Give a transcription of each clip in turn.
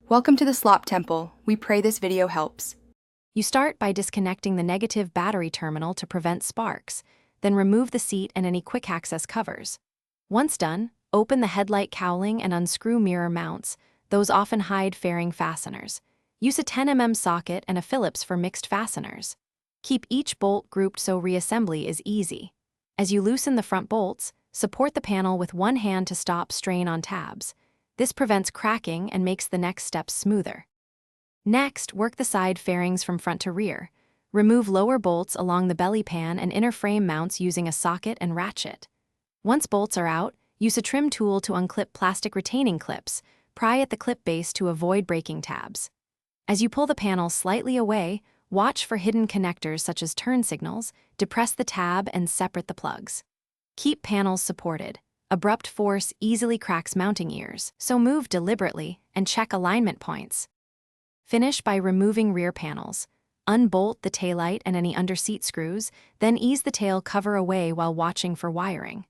Welcome to the Slop Temple. We pray this video helps. You start by disconnecting the negative battery terminal to prevent sparks, then remove the seat and any quick access covers. Once done, open the headlight cowling and unscrew mirror mounts. Those often hide fairing fasteners. Use a 10 mm socket and a Phillips for mixed fasteners. Keep each bolt grouped so reassembly is easy. As you loosen the front bolts, support the panel with one hand to stop strain on tabs. This prevents cracking and makes the next steps smoother. Next, work the side fairings from front to rear. Remove lower bolts along the belly pan and inner frame mounts using a socket and ratchet. Once bolts are out, use a trim tool to unclip plastic retaining clips. Pry at the clip base to avoid breaking tabs. As you pull the panel slightly away, watch for hidden connectors such as turn signals, depress the tab and separate the plugs. Keep panels supported. Abrupt force easily cracks mounting ears, so move deliberately and check alignment points. Finish by removing rear panels. Unbolt the taillight and any underseat screws, then ease the tail cover away while watching for wiring.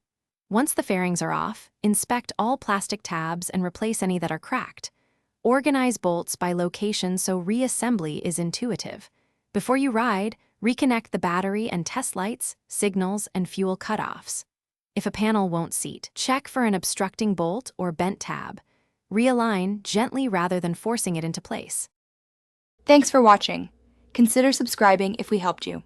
Once the fairings are off, inspect all plastic tabs and replace any that are cracked. Organize bolts by location so reassembly is intuitive. Before you ride, reconnect the battery and test lights, signals, and fuel cutoffs. If a panel won't seat, check for an obstructing bolt or bent tab. Realign gently rather than forcing it into place. Thanks for watching. Consider subscribing if we helped you.